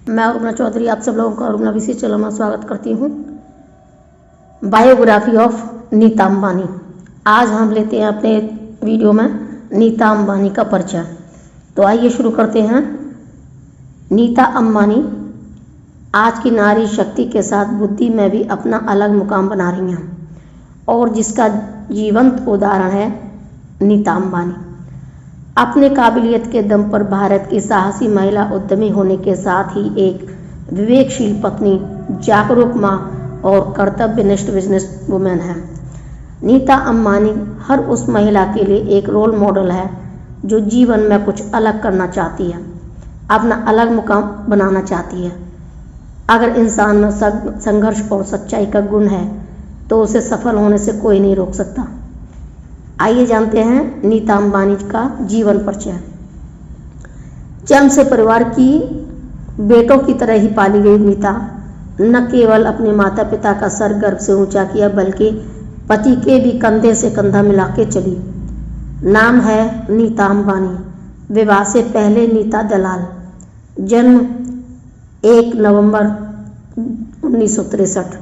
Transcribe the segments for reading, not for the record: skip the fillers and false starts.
मैं अरुणा चौधरी आप सब लोगों का अरुणा विशेष चैनल में स्वागत करती हूँ। Biography of Nita Ambani. आज हम लेते हैं अपने वीडियो में नीता अंबानी का परिचय। तो आइए शुरू करते हैं। नीता अंबानी आज की नारी शक्ति के साथ बुद्धि में भी अपना अलग मुकाम बना रही हैं और जिसका जीवंत उदाहरण है नीता अंबानी। अपने काबिलियत के दम पर भारत की साहसी महिला उद्यमी होने के साथ ही एक विवेकशील पत्नी, जागरूक माँ और कर्तव्यनिष्ठ बिजनेस वुमेन है। नीता अंबानी हर उस महिला के लिए एक रोल मॉडल है जो जीवन में कुछ अलग करना चाहती है, अपना अलग मुकाम बनाना चाहती है। अगर इंसान में संघर्ष और सच्चाई का गुण है तो उसे सफल होने से कोई नहीं रोक सकता। आइए जानते हैं नीता अंबानी का जीवन परिचय। जन्म से परिवार की बेटों की तरह ही पाली गई नीता न केवल अपने माता पिता का सर गर्व से ऊंचा किया बल्कि पति के भी कंधे से कंधा मिला के चली। नाम है नीता अंबानी। विवाह से पहले नीता दलाल। जन्म 1 नवंबर 1963।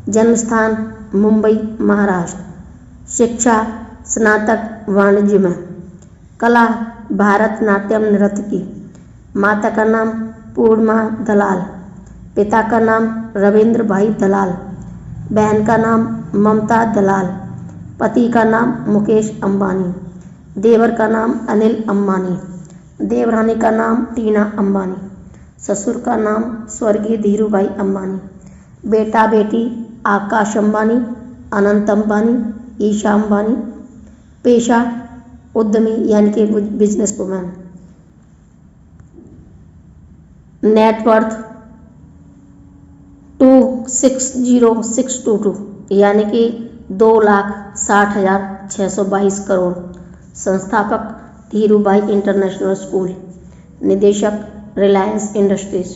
जन्म स्थान मुंबई महाराष्ट्र। शिक्षा स्नातक वाणिज्य में। कला भारतनाट्यम नृत्य की। माता का नाम पूर्णिमा दलाल। पिता का नाम रविंद्र भाई दलाल। बहन का नाम ममता दलाल। पति का नाम मुकेश अंबानी। देवर का नाम अनिल अंबानी। देवरानी का नाम टीना अंबानी। ससुर का नाम स्वर्गीय धीरूभाई अंबानी। बेटा बेटी आकाश अंबानी, अनंत अंबानी, ईशा अंबानी। पेशा उद्यमी यानी कि बिजनेस वुमेन। नेटवर्थ 260,622 यानी कि 2,60,622 करोड़। संस्थापक धीरूभाई इंटरनेशनल स्कूल। निदेशक रिलायंस इंडस्ट्रीज।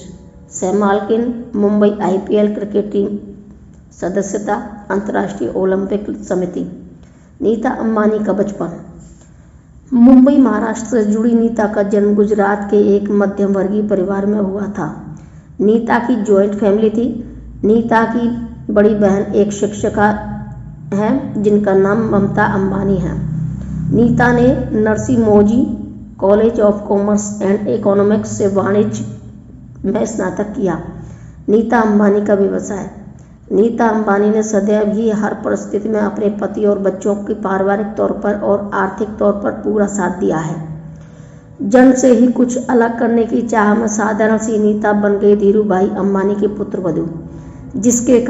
सहमालकिन मुंबई IPL क्रिकेट टीम। सदस्यता अंतर्राष्ट्रीय ओलंपिक समिति। नीता अंबानी का बचपन। मुंबई महाराष्ट्र से जुड़ी नीता का जन्म गुजरात के एक मध्यम वर्गीय परिवार में हुआ था। नीता की जॉइंट फैमिली थी। नीता की बड़ी बहन एक शिक्षिका है जिनका नाम ममता अंबानी है। नीता ने Narsee Monjee College of Commerce and Economics से वाणिज्य में स्नातक किया। नीता अंबानी का व्यवसाय। नीता अंबानी ने सदैव ही हर परिस्थिति में अपने पति और बच्चों की पारिवारिक तौर पर और आर्थिक तौर पर पूरा साथ दिया है। जन्म से ही कुछ अलग करने की चाह में साधारण सी नीता बन गई धीरूभाई अंबानी की पुत्रवधू, जिसके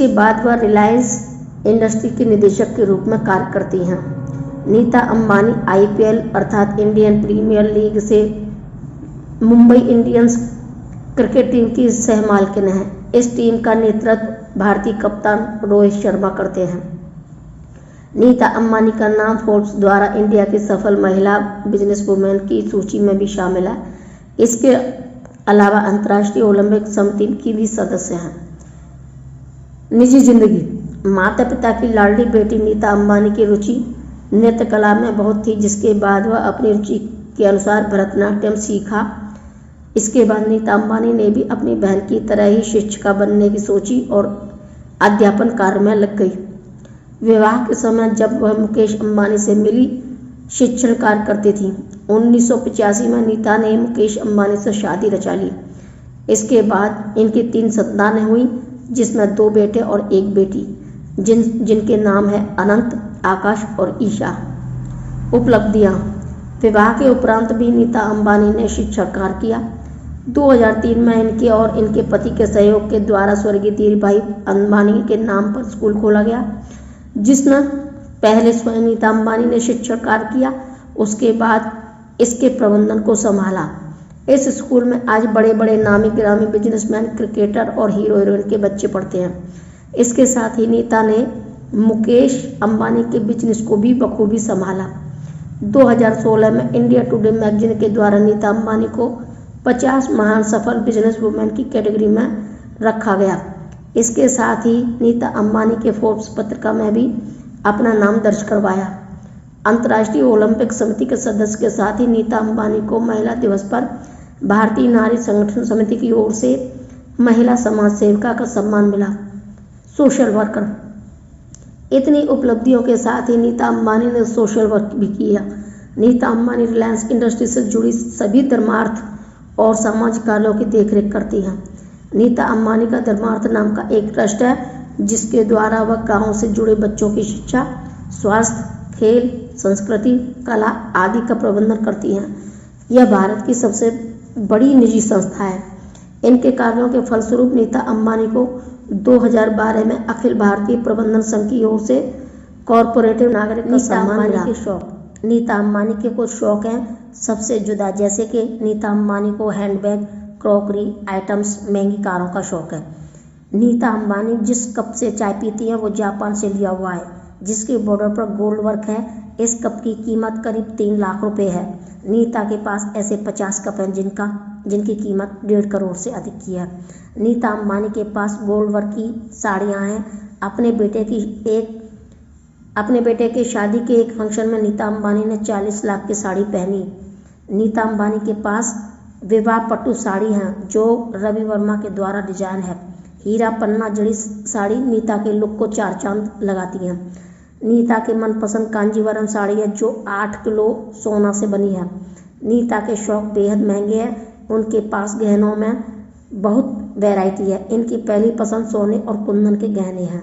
बाद वह रिलायंस इंडस्ट्री के निदेशक के रूप में कार्य करती हैं। नीता अंबानी IPL अर्थात इंडियन प्रीमियर लीग से मुंबई इंडियंस क्रिकेट टीम की सहमालकिन है। इस टीम का नेतृत्व भारतीय कप्तान रोहित शर्मा करते हैं। नीता अंबानी का नाम फोर्ब्स द्वारा इंडिया की सफल महिला बिजनेस वुमेन की सूची में भी शामिल है। इसके अलावा अंतर्राष्ट्रीय ओलंपिक समिति की भी सदस्य हैं। निजी जिंदगी। माता पिता की लाडली बेटी नीता अंबानी की रुचि नृत्य कला में बहुत थी, जिसके बाद वह अपनी रुचि के अनुसार भरतनाट्यम सीखा। इसके बाद नीता अंबानी ने भी अपनी बहन की तरह ही शिक्षिका बनने की सोची और अध्यापन कार्य में लग गई। विवाह के समय जब वह मुकेश अंबानी से मिली शिक्षण कार्य करती थी। 1985 में नीता ने मुकेश अंबानी से शादी रचा ली। इसके बाद इनकी 3 संतानें हुई, जिसमें 2 बेटे और 1 बेटी, जिनके नाम है अनंत, आकाश और ईशा। उपलब्धियाँ। विवाह के उपरांत भी नीता अंबानी ने शिक्षण कार्य किया। 2003 में इनके और इनके पति के सहयोग के द्वारा स्वर्गीय धीरूभाई अंबानी के नाम पर स्कूल खोला गया, जिसमें पहले स्वयं नीता अंबानी ने शिक्षण कार्य किया, उसके बाद इसके प्रबंधन को संभाला। इस स्कूल में आज बड़े बड़े नामी गिरामी बिजनेसमैन, क्रिकेटर और हीरो हीरोइन के बच्चे पढ़ते हैं। इसके साथ ही नीता ने मुकेश अंबानी के बिजनेस को भी बखूबी संभाला। 2016 में इंडिया टुडे मैगजीन के द्वारा नीता अंबानी को 50 महान सफल बिजनेस वुमेन की कैटेगरी में रखा गया। इसके साथ ही नीता अंबानी के फोर्ब्स पत्रिका में भी अपना नाम दर्ज करवाया। अंतर्राष्ट्रीय ओलंपिक समिति के सदस्य के साथ ही नीता अंबानी को महिला दिवस पर भारतीय नारी संगठन समिति की ओर से महिला समाज सेविका का सम्मान मिला। Social worker. इतनी उपलब्धियों के साथ ही नीता अंबानी ने सोशल वर्क भी किया। नीता अंबानी रिलायंस इंडस्ट्री से जुड़ी सभी धर्मार्थ और सामाजिक कार्यों की देखरेख करती हैं। नीता अंबानी का धर्मार्थ नाम का एक ट्रस्ट है जिसके द्वारा वह गाँव से जुड़े बच्चों की शिक्षा, स्वास्थ्य, खेल, संस्कृति, कला आदि का प्रबंधन करती हैं। यह भारत की सबसे बड़ी निजी संस्था है। इनके कार्यों के फलस्वरूप नीता अंबानी को 2012 में अखिल भारतीय प्रबंधन संघ की ओर से कॉरपोरेटिव नागरिक का सम्मान मिला। नीता अंबानी के कुछ शौक हैं सबसे जुदा, जैसे कि नीता अंबानी को हैंडबैग, क्रॉकरी आइटम्स, महंगी कारों का शौक है। नीता अंबानी जिस कप से चाय पीती है वो जापान से लिया हुआ है, जिसके बॉर्डर पर गोल्ड वर्क है। इस कप की कीमत करीब 3 लाख रुपए है। नीता के पास ऐसे 50 कप हैं जिनकी कीमत 1.5 करोड़ से अधिक की है। नीता अंबानी के पास गोल्ड वर्क की साड़ियाँ हैं। अपने बेटे की शादी के एक फंक्शन में नीता अंबानी ने 40 लाख की साड़ी पहनी। नीता अंबानी के पास विवाह पट्टू साड़ी हैं जो रवि वर्मा के द्वारा डिजाइन है। हीरा पन्ना जड़ी साड़ी नीता के लुक को 4 चांद लगाती है। नीता के मनपसंद कांजीवरम साड़ी है जो 8 किलो सोना से बनी है। नीता के शौक बेहद महंगे हैं। उनके पास गहनों में बहुत वैरायटी है। इनकी पहली पसंद सोने और कुंदन के गहने हैं।